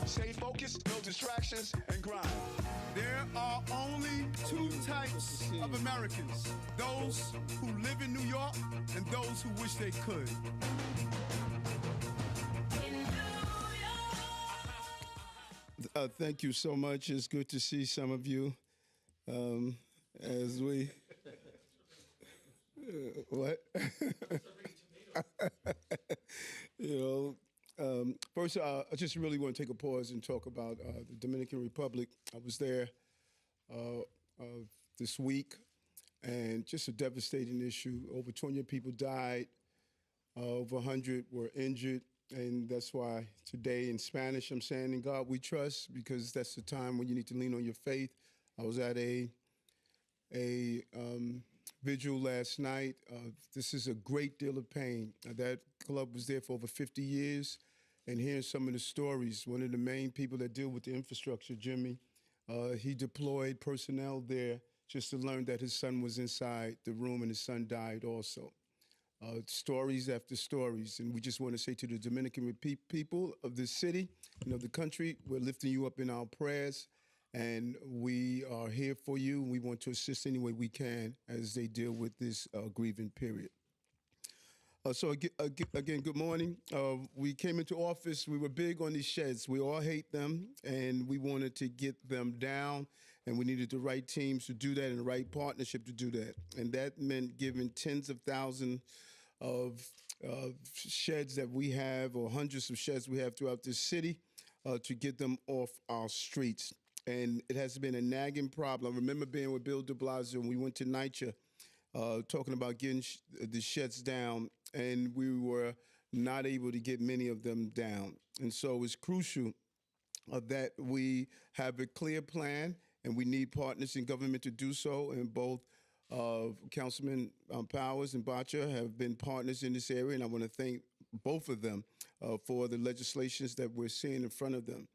Stay focused, no distractions, and grind. There are only two types of Americans: those who live in New York and those who wish they could. Thank you so much. It's good to see some of you as we. What? First, I just really want to take a pause and talk about the Dominican Republic. I was there this week, and just a devastating issue. Over 200 people died, over 100 were injured, and that's why today in Spanish I'm saying, "In God we trust," because that's the time when you need to lean on your faith. I was at a vigil last night. This is a great deal of pain. That club was there for over 50 years, and hearing some of the stories, one of the main people that deal with the infrastructure, Jimmy, he deployed personnel there just to learn that his son was inside the room and his son died also. Stories after stories, and we just want to say to the Dominican people of this city and of the country, we're lifting you up in our prayers, and we are here for you. We want to assist any way we can as they deal with this grieving period. So again, good morning. We came into office. We were big on these sheds. We all hate them, and we wanted to get them down, and we needed the right teams to do that and the right partnership to do that. And that meant giving tens of thousands of sheds that we have, or hundreds of sheds we have throughout this city, to get them off our streets. And it has been a nagging problem. I remember being with Bill de Blasio, and we went to NYCHA, talking about getting the sheds down, and we were not able to get many of them down. And so it's crucial that we have a clear plan, and we need partners in government to do so. And both Councilman Powers and Bacha have been partners in this area, and I want to thank both of them for the legislations that we're seeing in front of them.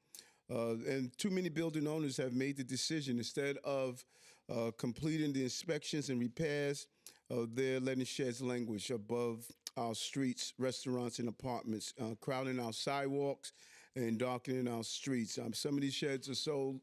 And too many building owners have made the decision, instead of completing the inspections and repairs, they're letting sheds languish above our streets, restaurants, and apartments, crowding our sidewalks and darkening our streets. Some of these sheds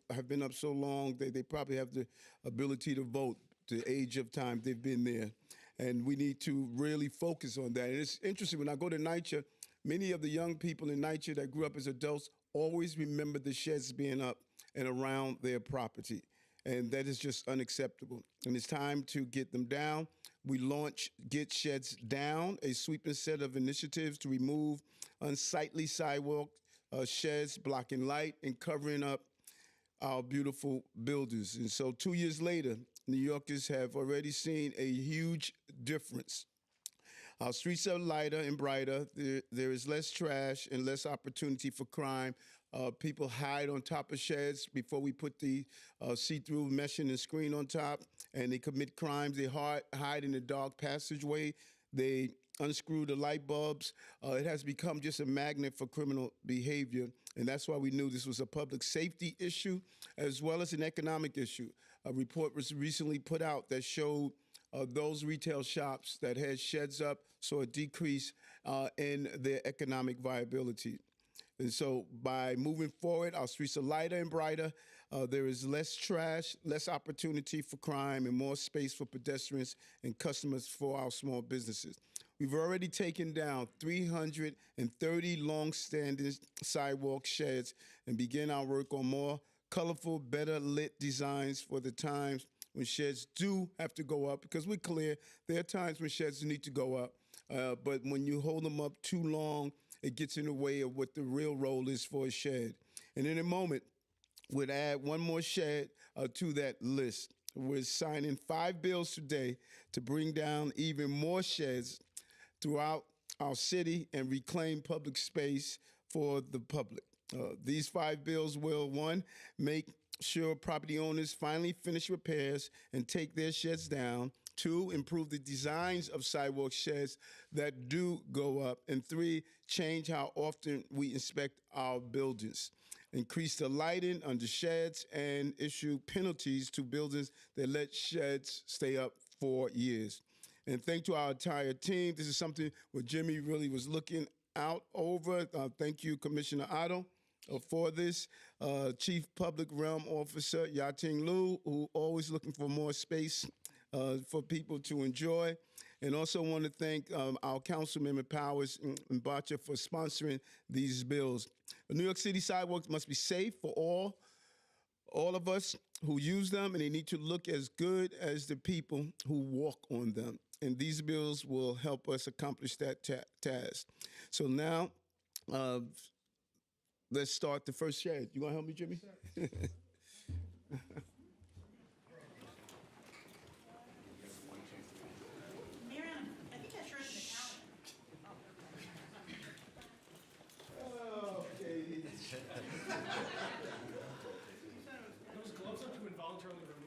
have been up so long, they probably have the ability to vote, the age of time they've been there. And we need to really focus on that. And it's interesting, when I go to NYCHA, many of the young people in NYCHA that grew up as adults always remember the sheds being up and around their property. And that is just unacceptable. And it's time to get them down. We launched Get Sheds Down, a sweeping set of initiatives to remove unsightly sidewalk sheds, blocking light and covering up our beautiful buildings. And so 2 years later, New Yorkers have already seen a huge difference. Our streets are lighter and brighter. There is less trash and less opportunity for crime. People hide on top of sheds before we put the see-through meshing and screen on top, and they commit crimes. They hide in the dark passageway. They unscrew the light bulbs. It has become just a magnet for criminal behavior, and that's why we knew this was a public safety issue as well as an economic issue. A report was recently put out that showed those retail shops that had sheds up saw a decrease in their economic viability. And so by moving forward, our streets are lighter and brighter. There is less trash, less opportunity for crime, and more space for pedestrians and customers for our small businesses. We've already taken down 330 long-standing sidewalk sheds and begin our work on more colorful, better lit designs for the times when sheds do have to go up, because we're clear, there are times when sheds need to go up, but when you hold them up too long, it gets in the way of what the real role is for a shed. And in a moment, we'll add one more shed to that list. We're signing 5 bills today to bring down even more sheds throughout our city and reclaim public space for the public. These 5 bills will, 1, make sure property owners finally finish repairs and take their sheds down. 2, improve the designs of sidewalk sheds that do go up. And 3, change how often we inspect our buildings. Increase the lighting under sheds and issue penalties to buildings that let sheds stay up for years. And thank to our entire team. This is something where Jimmy really was looking out over. Thank you, Commissioner Otto. for this. Chief Public Realm Officer Yating Liu, who always looking for more space for people to enjoy. And also want to thank our Councilmember Powers and Bacha for sponsoring these bills. The New York City sidewalks must be safe for all of us who use them, and they need to look as good as the people who walk on them. And these bills will help us accomplish that task. So now, let's start the first shed. You gonna help me, Jimmy? Marianne, I think that shirt's in the calendar. Those gloves are to involuntarily remove.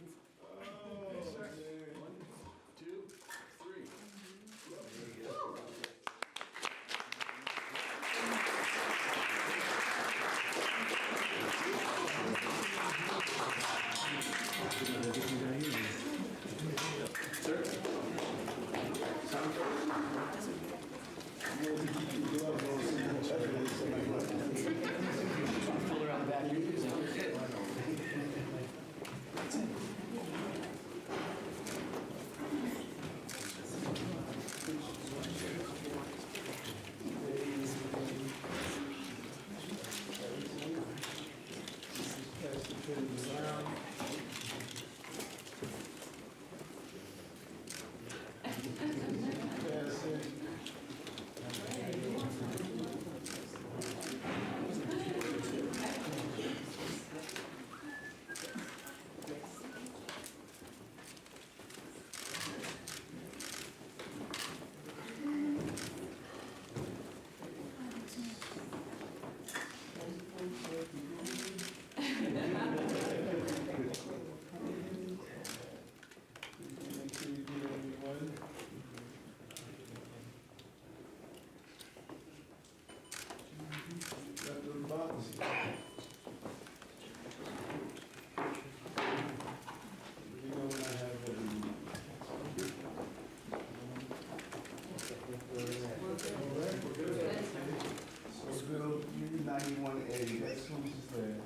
Bill 91A, that's who's there.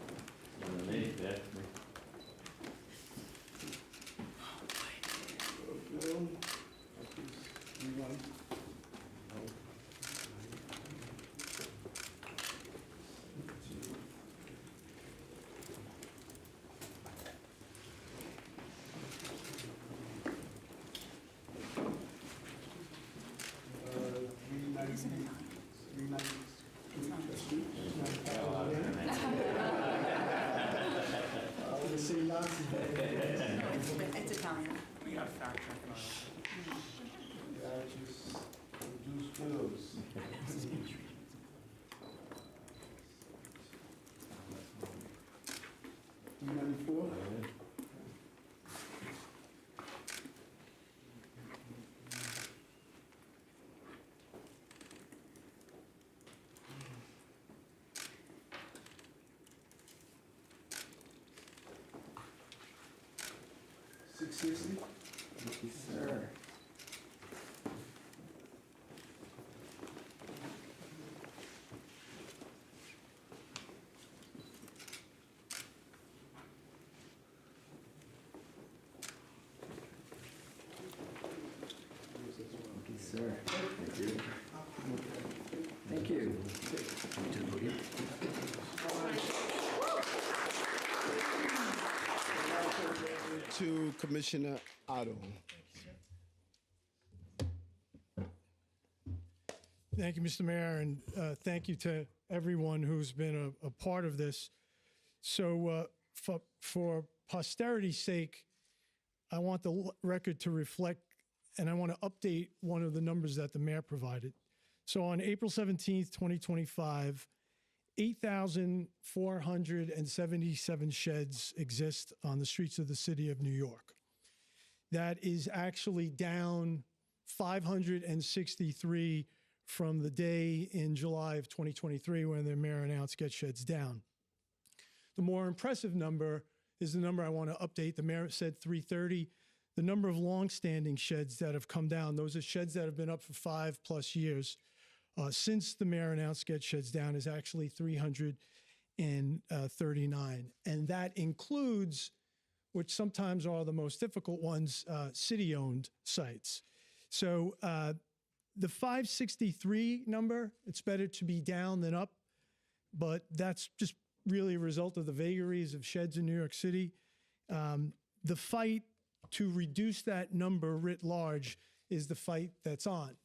Bill, you want? It's Italian. We got fact check on $660? Sir. Sir. Thank you. Thank you. To Commissioner Otto. Thank you, Mr. Mayor, and thank you to everyone who's been a part of this. So for posterity's sake, I want the record to reflect, and I want to update one of the numbers that the mayor provided. So on April 17th, 2025, 8,477 sheds exist on the streets of the city of New York. That is actually down 563 from the day in July of 2023 when the mayor announced Get Sheds Down. The more impressive number is the number I want to update. The mayor said 330. The number of longstanding sheds that have come down, those are sheds that have been up for 5+ years, since the mayor announced Get Sheds Down, is actually 380. in 39. And that includes, which sometimes are the most difficult ones, city-owned sites. So the 563 number, it's better to be down than up, but that's just really a result of the vagaries of sheds in New York City. The fight to reduce that number writ large is the fight that's on.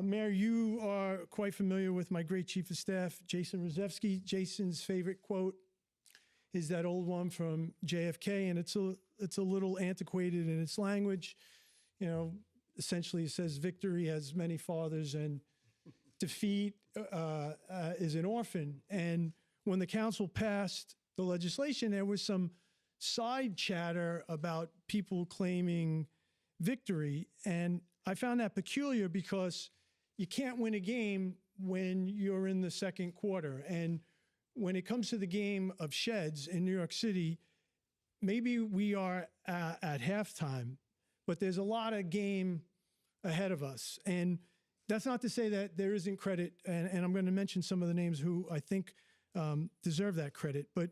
Mayor, you are quite familiar with my great chief of staff, Jason Rozevsky. Jason's favorite quote is that old one from JFK, and it's a little antiquated in its language. You know, essentially it says victory has many fathers and defeat is an orphan. And when the council passed the legislation, there was some side chatter about people claiming victory. And I found that peculiar because you can't win a game when you're in the second quarter. And when it comes to the game of sheds in New York City, maybe we are at halftime, but there's a lot of game ahead of us. And that's not to say that there isn't credit, and I'm going to mention some of the names who I think deserve that credit. But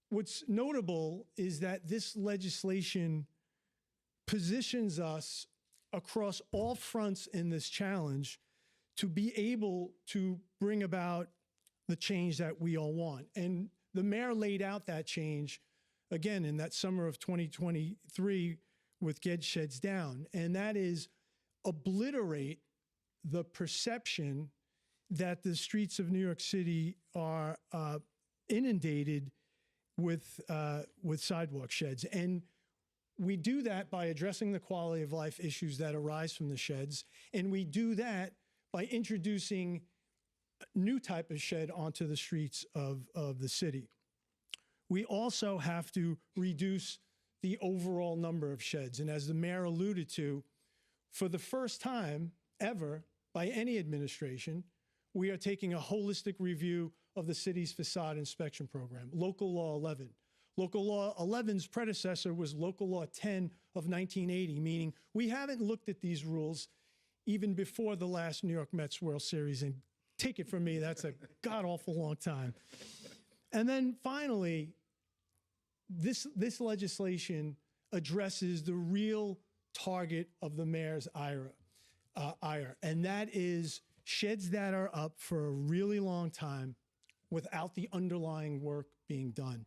what's notable is that this legislation positions us across all fronts in this challenge to be able to bring about the change that we all want. And the mayor laid out that change, again, in that summer of 2023 with Get Sheds Down. And that is obliterate the perception that the streets of New York City are inundated with sidewalk sheds. And we do that by addressing the quality of life issues that arise from the sheds. And we do that by introducing a new type of shed onto the streets of the city. We also have to reduce the overall number of sheds. And as the mayor alluded to, for the first time ever by any administration, we are taking a holistic review of the city's facade inspection program, Local Law 11. Local Law 11's predecessor was Local Law 10 of 1980, meaning we haven't looked at these rules even before the last New York Mets World Series. And take it from me, that's a god-awful long time. And then finally, this legislation addresses the real target of the mayor's ire, and that is sheds that are up for a really long time without the underlying work being done.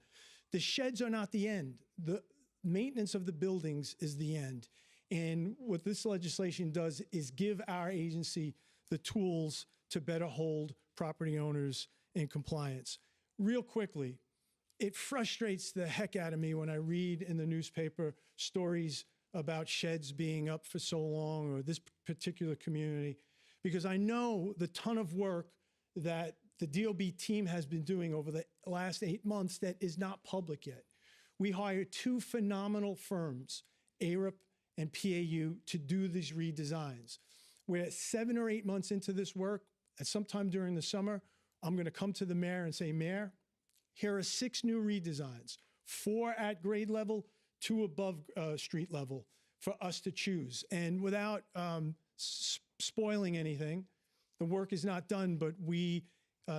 The sheds are not the end. The maintenance of the buildings is the end. And what this legislation does is give our agency the tools to better hold property owners in compliance. Real quickly, it frustrates the heck out of me when I read in the newspaper stories about sheds being up for so long or this particular community, because I know the ton of work that the DOB team has been doing over the last 8 months that is not public yet. We hired two phenomenal firms, ARIP and PAU, to do these redesigns. We're 7 or 8 months into this work. At sometime during the summer, I'm going to come to the mayor and say, Mayor, here are 6 new redesigns, 4 at grade level, 2 above street level for us to choose. And without spoiling anything, the work is not done, but we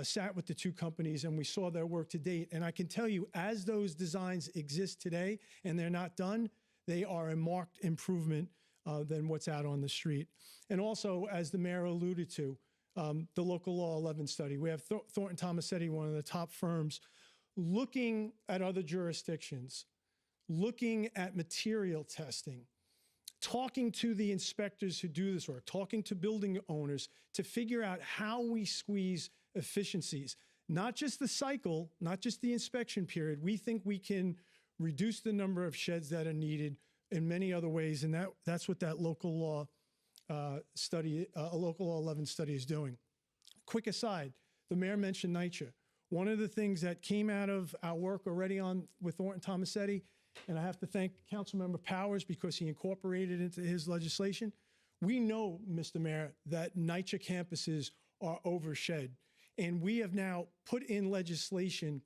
sat with the 2 companies and we saw their work to date. And I can tell you, as those designs exist today and they're not done, they are a marked improvement than what's out on the street. And also, as the mayor alluded to, the Local Law 11 study. We have Thornton Tomasetti, one of the top firms, looking at other jurisdictions, looking at material testing, talking to the inspectors who do this work, talking to building owners to figure out how we squeeze efficiencies, not just the cycle, not just the inspection period. We think we can reduce the number of sheds that are needed in many other ways, and that's what that local law study, Local Law 11 study is doing. Quick aside, the mayor mentioned NYCHA. One of the things that came out of our work already on with Thornton Tomasetti, and I have to thank Councilmember Powers because he incorporated it into his legislation. We know, Mr. Mayor, that NYCHA campuses are overshed, and we have now put in legislation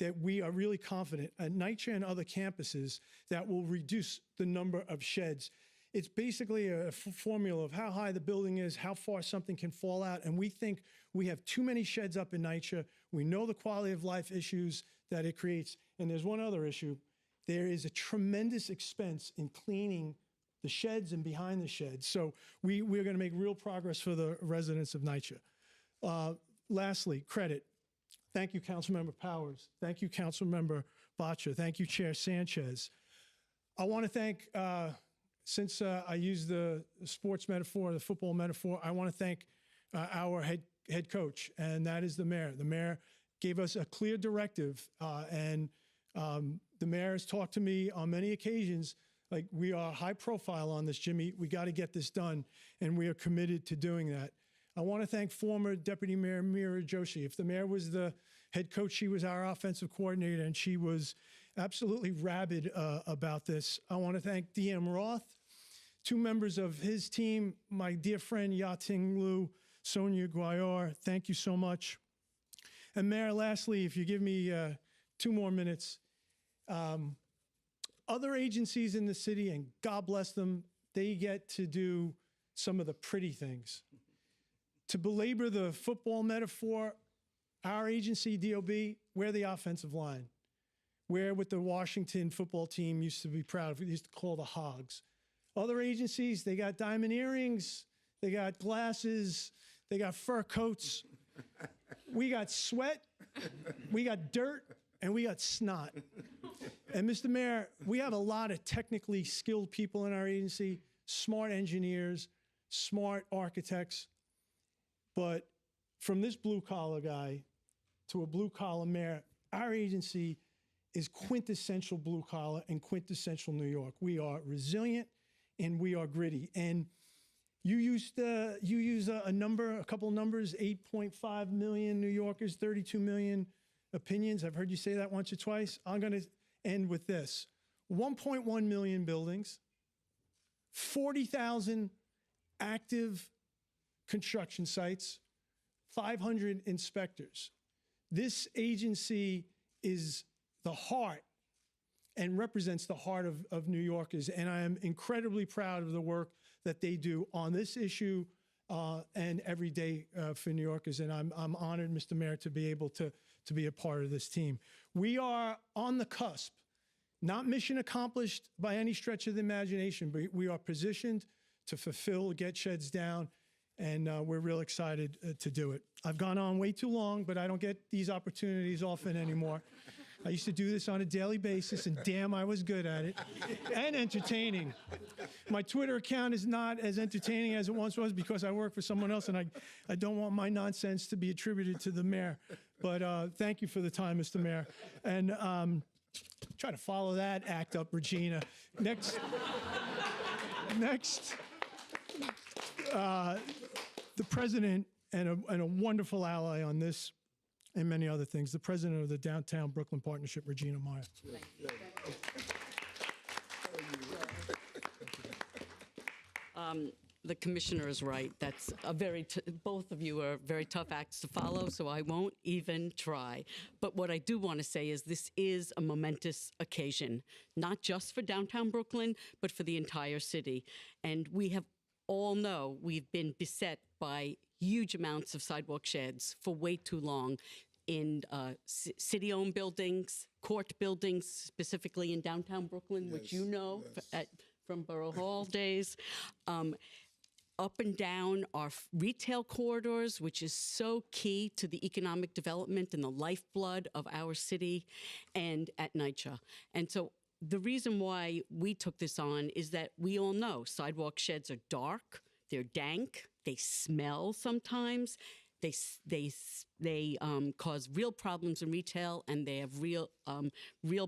that we are really confident at NYCHA and other campuses that will reduce the number of sheds. It's basically a formula of how high the building is, how far something can fall out. And we think we have too many sheds up in NYCHA. We know the quality of life issues that it creates. And there's one other issue. There is a tremendous expense in cleaning the sheds and behind the sheds. So we're going to make real progress for the residents of NYCHA. Lastly, credit. Thank you, Councilmember Powers. Thank you, Councilmember Botcha. Thank you, Chair Sanchez. I want to thank, since I used the sports metaphor, the football metaphor, I want to thank our head coach, and that is the mayor. The mayor gave us a clear directive, and the mayor has talked to me on many occasions, like, we are high profile on this, Jimmy. We got to get this done, and we are committed to doing that. I want to thank former Deputy Mayor Mira Joshi. If the mayor was the head coach, she was our offensive coordinator, and she was absolutely rabid about this. I want to thank DM Roth, two members of his team, my dear friend Yating Liu, Sonia Guayar. Thank you so much. And Mayor, lastly, if you give me 2 more minutes, other agencies in the city, and God bless them, they get to do some of the pretty things. To belabor the football metaphor, our agency, DOB, we're the offensive line. We're what the Washington football team used to be proud of. We used to call the Hogs. Other agencies, they got diamond earrings, they got glasses, they got fur coats. We got sweat, we got dirt, and we got snot. And Mr. Mayor, we have a lot of technically skilled people in our agency, smart engineers, smart architects. But from this blue-collar guy to a blue-collar mayor, our agency is quintessential blue-collar and quintessential New York. We are resilient and we are gritty. And you use a couple of numbers, 8.5 million New Yorkers, 32 million opinions. I've heard you say that once or twice. I'm going to end with this. 1.1 million buildings, 40,000 active construction sites, 500 inspectors. This agency is the heart and represents the heart of New Yorkers, and I am incredibly proud of the work that they do on this issue and every day for New Yorkers, and I'm honored, Mr. Mayor, to be able to be a part of this team. We are on the cusp, not mission accomplished by any stretch of the imagination, but we are positioned to fulfill, get sheds down, and we're real excited to do it. I've gone on way too long, but I don't get these opportunities often anymore. I used to do this on a daily basis, and damn, I was good at it. And entertaining. My Twitter account is not as entertaining as it once was because I work for someone else, and I don't want my nonsense to be attributed to the mayor. But thank you for the time, Mr. Mayor. And try to follow that act up, Regina. Next, the president and a wonderful ally on this and many other things, the president of the Downtown Brooklyn Partnership, Regina Meyer. The commissioner is right. That's a both of you are very tough acts to follow, so I won't even try. But what I do want to say is this is a momentous occasion, not just for downtown Brooklyn, but for the entire city. And we have all know we've been beset by huge amounts of sidewalk sheds for way too long in city-owned buildings, court buildings, specifically in downtown Brooklyn, which you know from Borough Hall days. Up and down our retail corridors, which is so key to the economic development and the lifeblood of our city, and at NYCHA. And so the reason why we took this on is that we all know sidewalk sheds are dark, they're dank, they smell sometimes, they cause real problems in retail, and they have real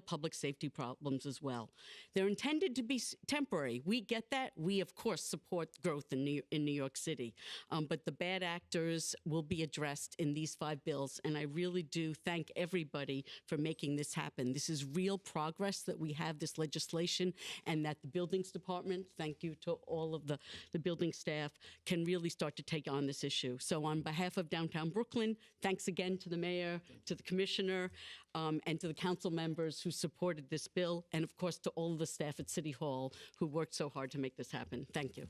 public safety problems as well. They're intended to be temporary. We get that. We, of course, support growth in New York City. But the bad actors will be addressed in these 5 bills, and I really do thank everybody for making this happen. This is real progress that we have this legislation, and that the Buildings Department, thank you to all of the building staff, can really start to take on this issue. So on behalf of Downtown Brooklyn, Thanks again to the mayor, to the commissioner, and to the council members who supported this bill, and of course to all the staff at City Hall who worked so hard to make this happen. Thank you.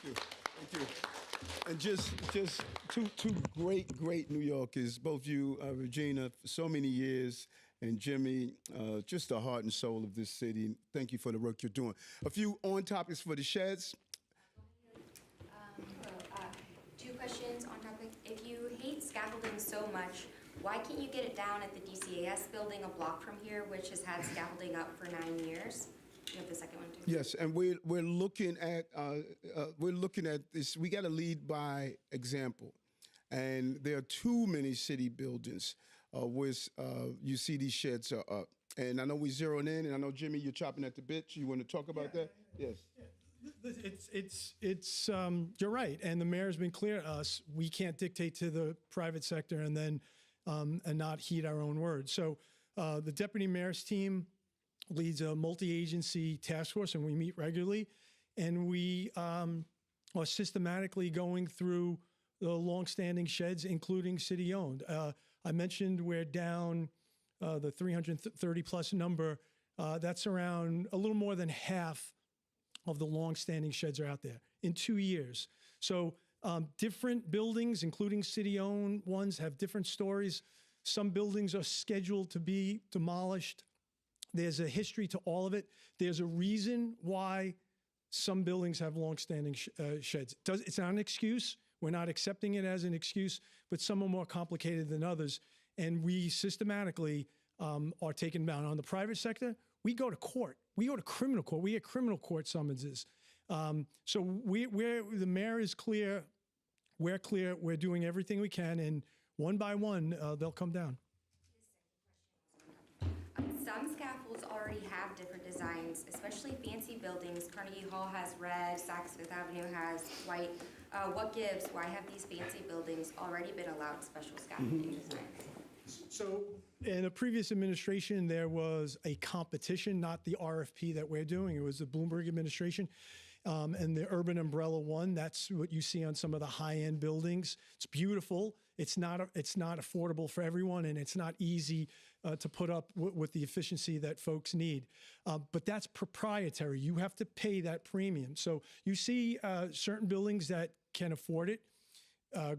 Thank you. And just two great New Yorkers, both you, Regina, for so many years, and Jimmy, just the heart and soul of this city. Thank you for the work you're doing. A few on topics for the sheds. Two questions on topic. If you hate scaffolding so much, why can't you get it down at the DCAS building a block from here, which has had scaffolding up for 9 years? You have the second one too. Yes, and we're looking at this. We got to lead by example, and there are too many city buildings where you see these sheds are up. And I know we zeroing in, and I know Jimmy, you're chopping at the bit. You want to talk about that? Yes. It's you're right, and the mayor's been clear to us. We can't dictate to the private sector and then and not heed our own words. So the deputy mayor's team leads a multi-agency task force, and we meet regularly, and we are systematically going through the longstanding sheds, including city-owned. I mentioned we're down the 330 plus number. That's around a little more than half of the longstanding sheds are out there in 2 years. So different buildings, including city-owned ones, have different stories. Some buildings are scheduled to be demolished. There's a history to all of it. There's a reason why some buildings have longstanding sheds. It's not an excuse. We're not accepting it as an excuse, but some are more complicated than others. And we systematically are taken down. On the private sector, we go to court. We go to criminal court. We get criminal court summonses. So the mayor is clear. We're clear. We're doing everything we can, and one by one, they'll come down. Some scaffolds already have different designs, especially fancy buildings. Carnegie Hall has red, Saks Fifth Avenue has white. What gives? Why have these fancy buildings already been allowed special scaffolding designs? So in a previous administration, there was a competition, not the RFP that we're doing. It was the Bloomberg administration. And the Urban Umbrella won. That's what you see on some of the high-end buildings. It's beautiful. It's not affordable for everyone, and it's not easy to put up with the efficiency that folks need. But that's proprietary. You have to pay that premium. So you see certain buildings that can afford it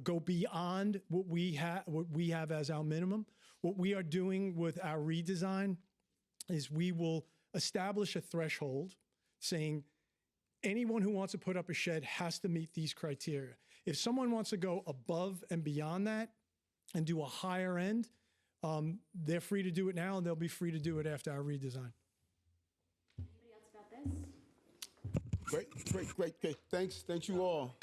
go beyond what we have as our minimum. What we are doing with our redesign is we will establish a threshold saying anyone who wants to put up a shed has to meet these criteria. If someone wants to go above and beyond that and do a higher end, they're free to do it now, and they'll be free to do it after our redesign. Anybody else about this? Great. Thanks you all.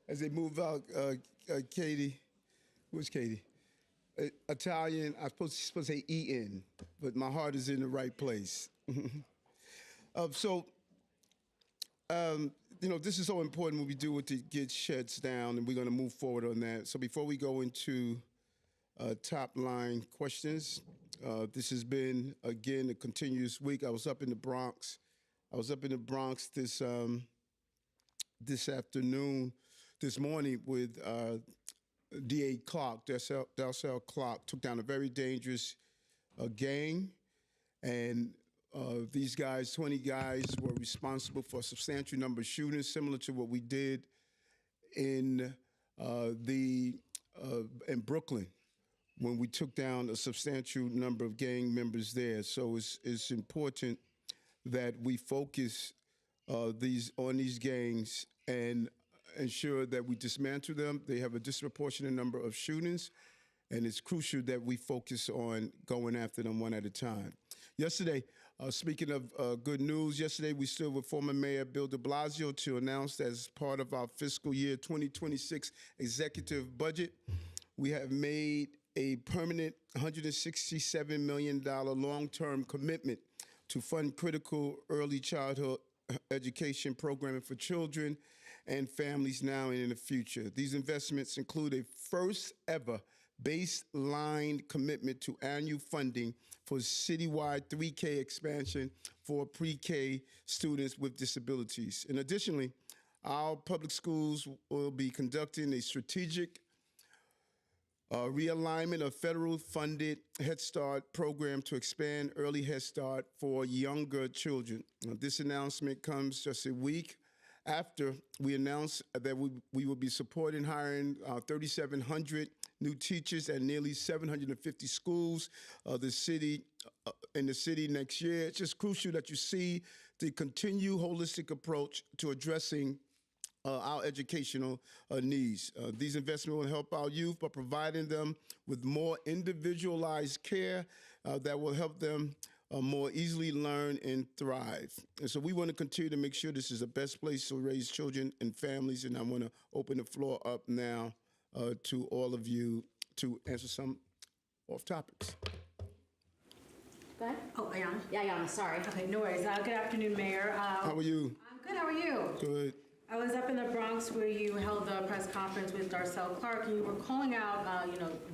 As they move out, Katie, where's Katie? Italian, I'm supposed to say E-N, but my heart is in the right place. This is so important what we do to get sheds down, and we're going to move forward on that. So before we go into top line questions, this has been, again, a continuous week. I was up in the Bronx. this afternoon, this morning with D.A. Clark, Dalcell Clark, took down a very dangerous gang. And these guys, 20 guys, were responsible for a substantial number of shootings, similar to what we did in in Brooklyn, when we took down a substantial number of gang members there. So it's important that we focus on these gangs and ensure that we dismantle them. They have a disproportionate number of shootings, and it's crucial that we focus on going after them one at a time. Yesterday, speaking of good news, yesterday we stood with former Mayor Bill de Blasio to announce that as part of our fiscal year 2026 executive budget, we have made a permanent $167 million long-term commitment to fund critical early childhood education programming for children and families now and in the future. These investments include a first ever baseline commitment to annual funding for citywide 3K expansion for pre-K students with disabilities. And additionally, our public schools will be conducting a strategic realignment of federal funded Head Start program to expand early Head Start for younger children. This announcement comes just a week after we announced that we will be supporting hiring 3,700 new teachers at nearly 750 schools in the city next year. It's just crucial that you see the continued holistic approach to addressing our educational needs. These investments will help our youth by providing them with more individualized care that will help them more easily learn and thrive. And so we want to continue to make sure this is the best place to raise children and families. And I want to open the floor up now to all of you to answer some off topics. Go ahead. Oh, Ayana? Yeah, Ayana, sorry. Okay, no worries. Good afternoon, Mayor. How are you? I'm good. How are you? Good. I was up in the Bronx where you held the press conference with Darcell Clark, and you were calling out,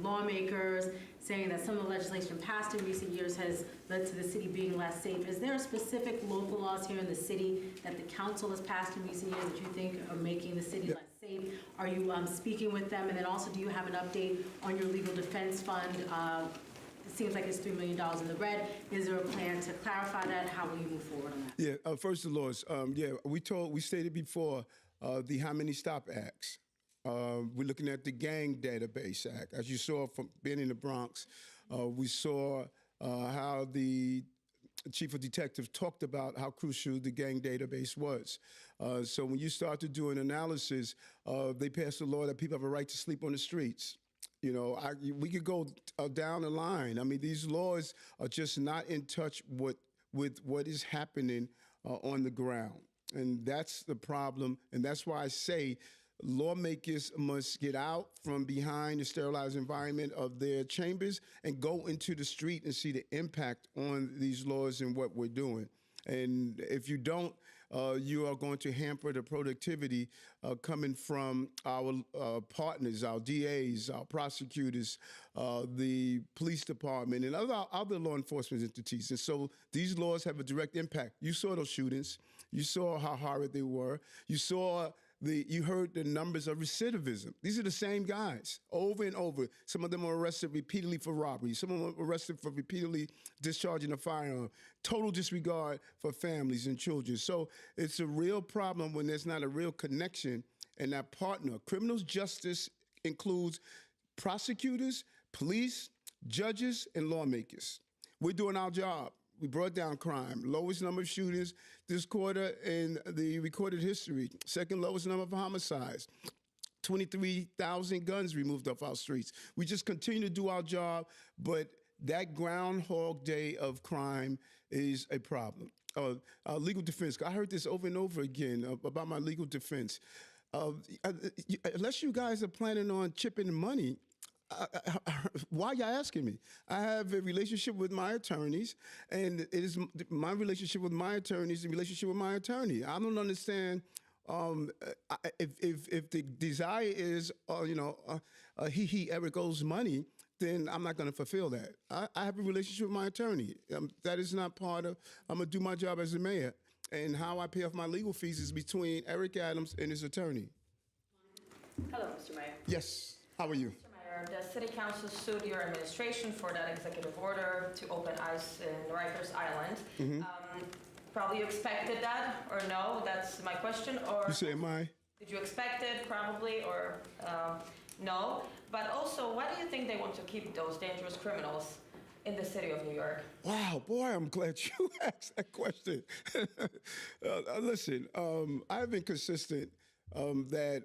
lawmakers, saying that some of the legislation passed in recent years has led to the city being less safe. Is there specific local laws here in the city that the council has passed in recent years that you think are making the city less safe? Are you speaking with them? And then also, do you have an update on your legal defense fund? It seems like it's $3 million in the red. Is there a plan to clarify that? How will you move forward on that? Yeah, first of all, we stated before the How Many Stop Acts. We're looking at the Gang Database Act. As you saw from being in the Bronx, we saw how the chief of detectives talked about how crucial the gang database was. So when you start to do an analysis, they passed a law that people have a right to sleep on the streets. We could go down the line. I mean, these laws are just not in touch with what is happening on the ground. And that's the problem. And that's why I say lawmakers must get out from behind the sterilized environment of their chambers and go into the street and see the impact on these laws and what we're doing. And if you don't, you are going to hamper the productivity coming from our partners, our DAs, our prosecutors, the police department, and other law enforcement entities. And so these laws have a direct impact. You saw those shootings. You saw how horrid they were. You heard the numbers of recidivism. These are the same guys over and over. Some of them were arrested repeatedly for robbery. Some of them were arrested for repeatedly discharging a firearm. Total disregard for families and children. So it's a real problem when there's not a real connection and that partner. Criminal justice includes prosecutors, police, judges, and lawmakers. We're doing our job. We brought down crime. Lowest number of shootings this quarter in the recorded history. Second lowest number of homicides. 23,000 guns removed off our streets. We just continue to do our job, but that Groundhog Day of crime is a problem. Legal defense. I heard this over and over again about my legal defense. Unless you guys are planning on chipping money, why are you asking me? I have a relationship with my attorneys, and it is my relationship with my attorneys, the relationship with my attorney. I don't understand if the desire is, Eric owes money, then I'm not going to fulfill that. I have a relationship with my attorney. That is not part of, I'm going to do my job as a mayor, and how I pay off my legal fees is between Eric Adams and his attorney. Hello, Mr. Mayor. Yes. How are you? Mr. Mayor, the city council sued your administration for that executive order to open ICE in Rikers Island. Probably you expected that, or no? That's my question. Or You say, am I? did you expect it? Probably, or no? But also, why do you think they want to keep those dangerous criminals in the city of New York? Wow, boy, I'm glad you asked that question. Listen, I've been consistent that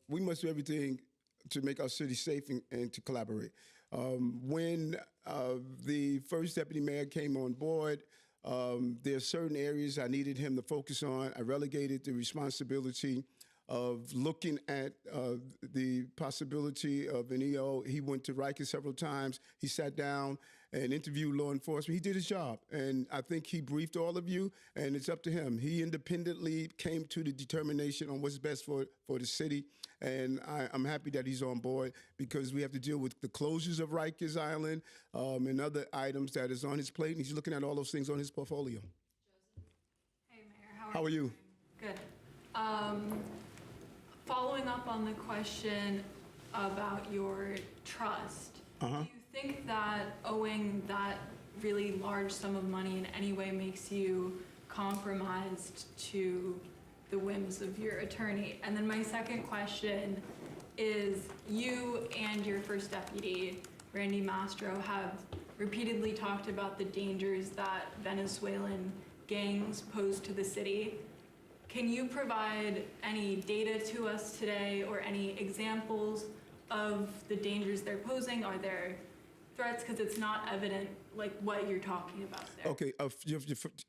we must do everything to make our city safe and to collaborate. When the first deputy mayor came on board, there are certain areas I needed him to focus on. I relegated the responsibility of looking at the possibility of an EO. He went to Rikers several times. He sat down and interviewed law enforcement. He did his job, and I think he briefed all of you, and it's up to him. He independently came to the determination on what's best for the city, and I'm happy that he's on board because we have to deal with the closures of Rikers Island and other items that is on his plate, and he's looking at all those things on his portfolio. Hey, Mayor, How are you? Good. Following up on the question about your trust, do you think that owing that really large sum of money in any way makes you compromised to the whims of your attorney? And then my second question is, you and your first deputy, Randy Mastro, have repeatedly talked about the dangers that Venezuelan gangs pose to the city. Can you provide any data to us today or any examples of the dangers they're posing? Are there threats? Because it's not evident like what you're talking about there. Okay,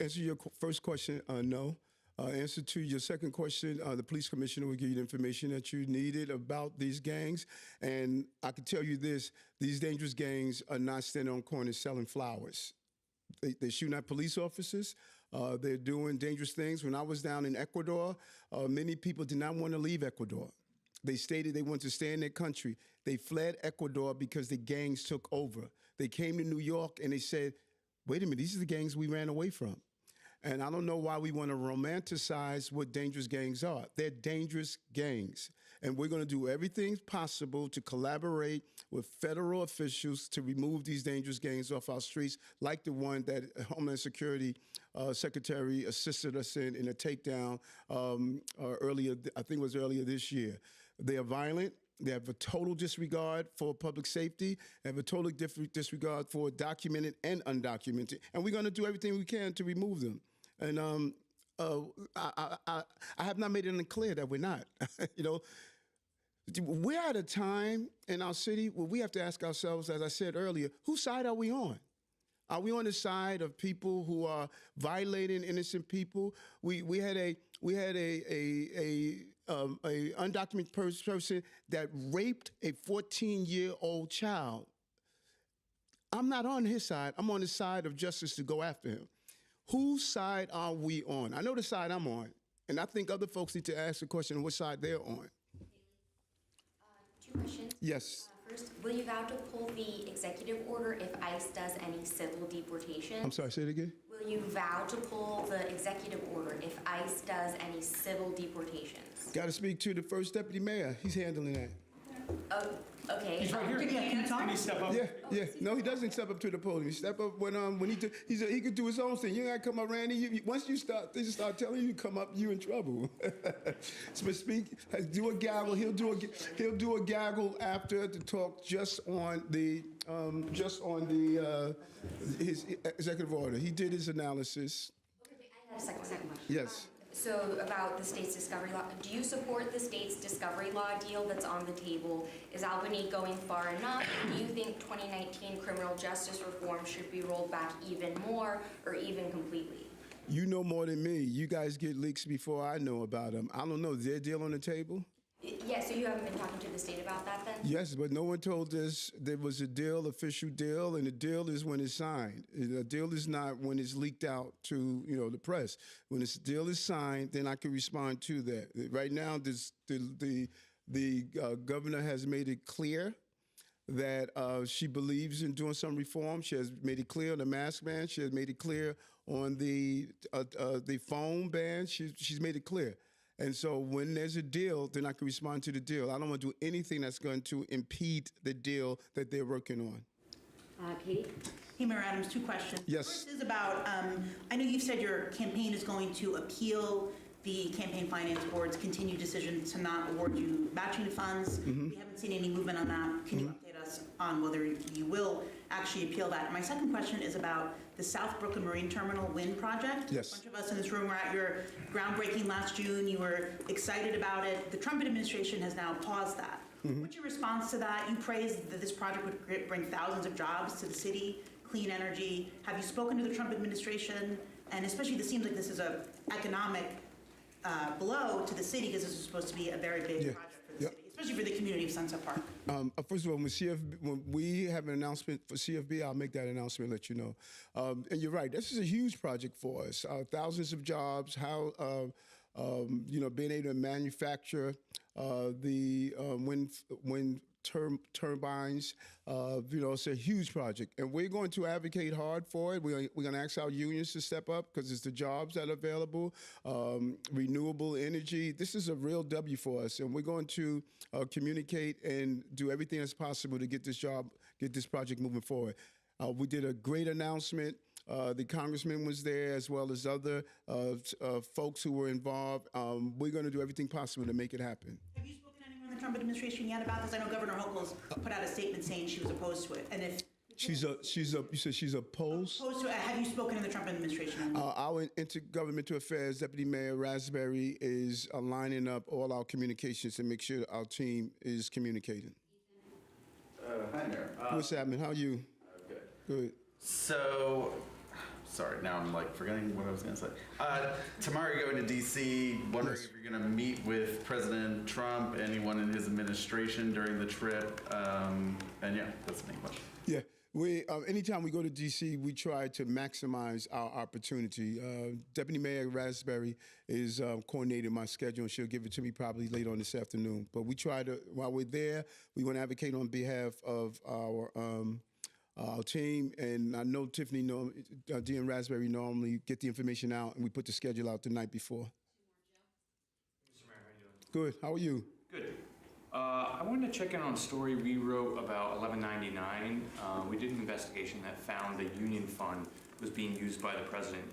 answer your first question, no. Answer to your second question, the police commissioner will give you the information that you needed about these gangs. And I can tell you this, these dangerous gangs are not standing on corners selling flowers. They're shooting at police officers. They're doing dangerous things. When I was down in Ecuador, many people did not want to leave Ecuador. They stated they wanted to stay in their country. They fled Ecuador because the gangs took over. They came to New York and they said, wait a minute, these are the gangs we ran away from. And I don't know why we want to romanticize what dangerous gangs are. They're dangerous gangs. And we're going to do everything possible to collaborate with federal officials to remove these dangerous gangs off our streets, like the one that Homeland Security Secretary assisted us in a takedown earlier, I think it was earlier this year. They are violent. They have a total disregard for public safety. They have a total disregard for documented and undocumented. And we're going to do everything we can to remove them. And I have not made it clear that we're not. You know, we're at a time in our city where we have to ask ourselves, as I said earlier, whose side are we on? Are we on the side of people who are violating innocent people? We had a undocumented person that raped a 14-year-old child. I'm not on his side. I'm on the side of justice to go after him. Whose side are we on? I know the side I'm on, and I think other folks need to ask the question which side they're on. Two questions. Yes. First, will you vow to pull the executive order if ICE does any civil deportation? I'm sorry, say it again? Will you vow to pull the executive order if ICE does any civil deportations? Got to speak to the first deputy mayor. He's handling that. Oh, okay. He's right here. Can you step up? Yeah. No, he doesn't step up to the podium. He step up when he could do his own thing. You ain't got to come up, Randy. Once they just start telling you to come up, you in trouble. So speak, do a gaggle. He'll do a gaggle after to talk just on his executive order. He did his analysis. I have a second question. Yes. So about the state's discovery law, do you support the state's discovery law deal that's on the table? Is Albany going far enough? Do you think 2019 criminal justice reform should be rolled back even more or even completely? You know more than me. You guys get leaks before I know about them. I don't know. Is there a deal on the table? Yeah, so you haven't been talking to the state about that then? Yes, but no one told us there was a deal, official deal, and the deal is when it's signed. The deal is not when it's leaked out to the press. When this deal is signed, then I can respond to that. Right now, the governor has made it clear that she believes in doing some reform. She has made it clear on the mask ban. She has made it clear on the phone ban. She's made it clear. And so when there's a deal, then I can respond to the deal. I don't want to do anything that's going to impede the deal that they're working on. Katie? Hey, Mayor Adams, 2 questions. Yes. First is about, I know you've said your campaign is going to appeal the Campaign Finance Board's continued decision to not award you matching funds. We haven't seen any movement on that. Can you update us on whether you will actually appeal that? My second question is about the South Brooklyn Marine Terminal wind project. Yes. A bunch of us in this room were at your groundbreaking last June. You were excited about it. The Trump administration has now paused that. What's your response to that? You praised that this project would bring thousands of jobs to the city, clean energy. Have you spoken to the Trump administration? And especially, this seems like this is a economic blow to the city, because this is supposed to be a very big project for the city, especially for the community of Sunset Park. First of all, when we have an announcement for CFB, I'll make that announcement and let you know. And you're right, this is a huge project for us. Thousands of jobs, being able to manufacture the wind turbines. It's a huge project, and we're going to advocate hard for it. We're going to ask our unions to step up, because it's the jobs that are available, renewable energy. This is a real W for us, and we're going to communicate and do everything that's possible to get this project moving forward. We did a great announcement. The congressman was there, as well as other folks who were involved. We're going to do everything possible to make it happen. Have you spoken to anyone in the Trump administration yet about this? I know Governor Hochul's put out a statement saying she was opposed to it. And if you said she's opposed? Opposed to it, have you spoken to the Trump administration? Our Intergovernmental Affairs Deputy Mayor Raspberry is lining up all our communications to make sure our team is communicating. Hi, Mayor. What's happening? How are you? Good. Good. So, sorry, now I'm like forgetting what I was going to say. Tomorrow you're going to D.C., wondering if you're going to meet with President Trump, anyone in his administration during the trip. And yeah, that's the main question. Yeah. Anytime we go to D.C., we try to maximize our opportunity. Deputy Mayor Raspberry is coordinating my schedule, and she'll give it to me probably later on this afternoon. But we try to, while we're there, we want to advocate on behalf of our team, and I know Tiffany, Dee and Raspberry normally get the information out, and we put the schedule out the night before. Mr. Mayor, how you doing? Good. How are you? Good. I wanted to check in on a story we wrote about 1199. We did an investigation that found the union fund was being used by the president,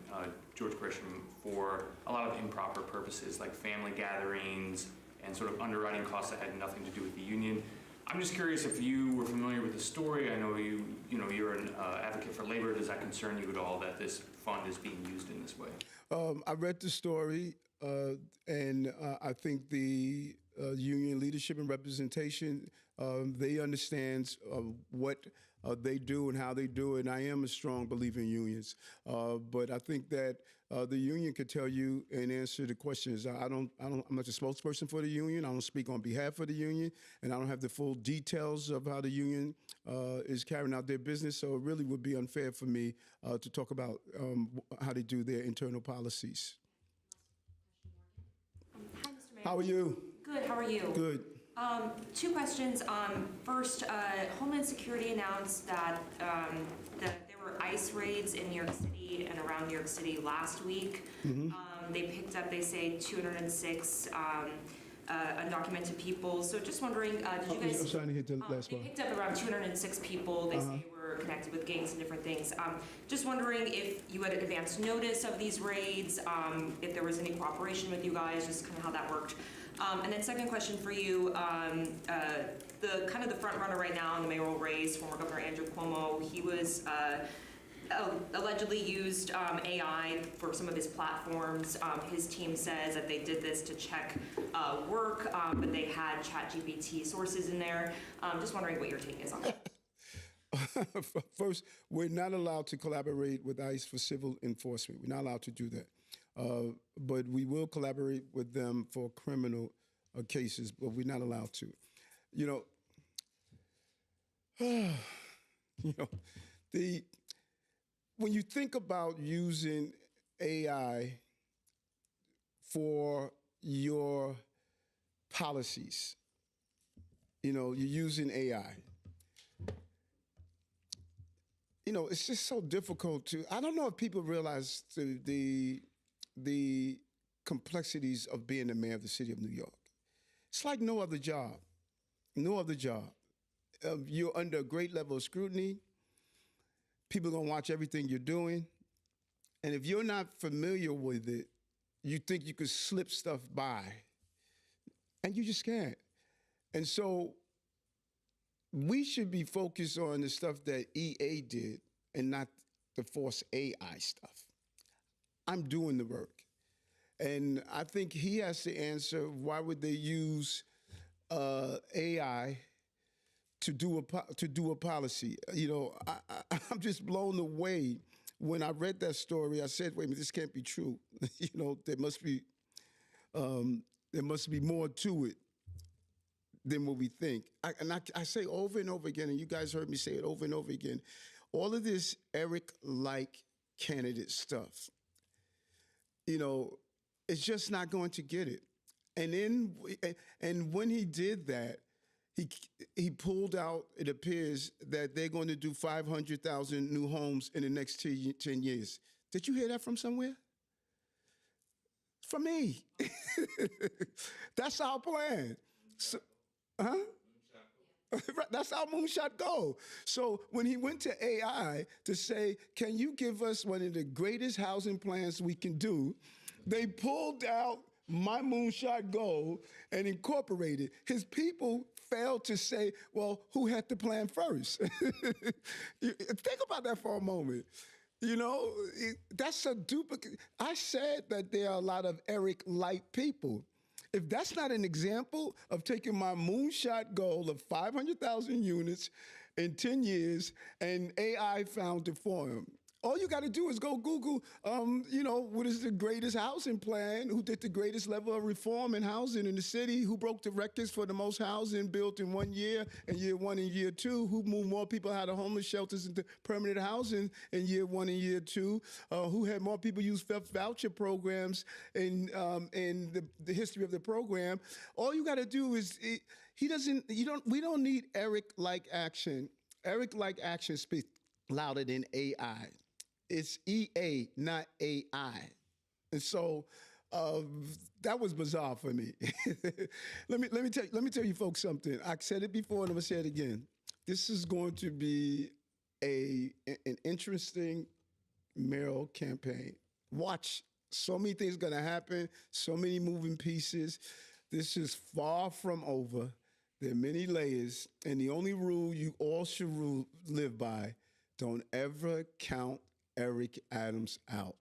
George Grisham, for a lot of improper purposes, like family gatherings and sort of underwriting costs that had nothing to do with the union. I'm just curious if you were familiar with the story. I know you're an advocate for labor. Does that concern you at all that this fund is being used in this way? I read the story, and I think the union leadership and representation, they understand what they do and how they do it. And I am a strong believer in unions, but I think that the union could tell you and answer the questions. I'm not the spokesperson for the union. I don't speak on behalf of the union, and I don't have the full details of how the union is carrying out their business. So it really would be unfair for me to talk about how they do their internal policies. Hi, Mr. Mayor. How are you? Good, how are you? Good. 2 questions. First, Homeland Security announced that there were ICE raids in New York City and around New York City last week. They picked up, they say, 206 undocumented people. So just wondering, did you guys... I'm trying to hit the last They one. picked up around 206 people. They say were connected with gangs and different things. Just wondering if you had advance notice of these raids, if there was any cooperation with you guys, just kind of how that worked. And then second question for you, the kind of the front runner right now in the mayoral race, former Governor Andrew Cuomo, he was allegedly used AI for some of his platforms. His team says that they did this to check work, but they had ChatGPT sources in there. Just wondering what your take is on that. First, we're not allowed to collaborate with ICE for civil enforcement. We're not allowed to do that. But we will collaborate with them for criminal cases, but we're not allowed to. When you think about using AI for your policies, you're using AI. It's just so difficult to. I don't know if people realize the complexities of being the mayor of the city of New York. It's like no other job. No other job. You're under a great level of scrutiny. People are going to watch everything you're doing. And if you're not familiar with it, you think you could slip stuff by. And you just can't. And so we should be focused on the stuff that EA did and not the Force AI stuff. I'm doing the work. And I think he has to answer, why would they use AI to do a policy? You know, I'm just blown away. When I read that story, I said, wait a minute, this can't be true. You know, there must be more to it than what we think. I say over and over again, and you guys heard me say it over and over again, all of this Eric-like candidate stuff, you know, it's just not going to get it. And when he did that, he pulled out, it appears, that they're going to do 500,000 new homes in the next 10 years. Did you hear that from somewhere? From me. That's our plan. So, huh? That's our moonshot goal. So when he went to AI to say, can you give us one of the greatest housing plans we can do, they pulled out my moonshot goal and incorporated. His people failed to say, well, who had the plan first? Think about that for a moment. You know, that's a duplicate. I said that there are a lot of Eric-like people. If that's not an example of taking my moonshot goal of 500,000 units in 10 years and AI found it for him. All you got to do is go Google, you know, what is the greatest housing plan, who did the greatest level of reform in housing in the city, who broke the records for the most housing built in 1 year, in year 1 and year 2, who moved more people out of homeless shelters into permanent housing in year 1 and year 2, who had more people use voucher programs in the history of the program. All you got to do is, we don't need Eric-like action. Eric-like action speaks louder than AI. It's EA, not AI. And so that was bizarre for me. Let me tell you folks something. I said it before and I'm gonna say it again. This is going to be an interesting mayoral campaign. Watch, so many things gonna happen, so many moving pieces. This is far from over. There are many layers, and the only rule you all should live by, don't ever count Eric Adams out.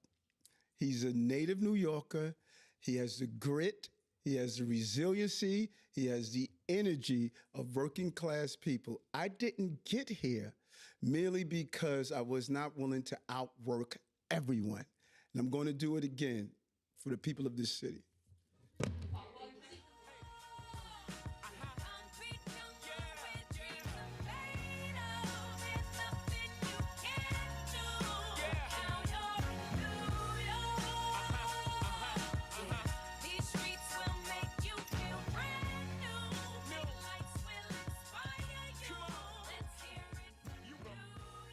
He's a native New Yorker. He has the grit, he has the resiliency, he has the energy of working class people. I didn't get here merely because I was not willing to outwork everyone. And I'm going to do it again for the people of this city.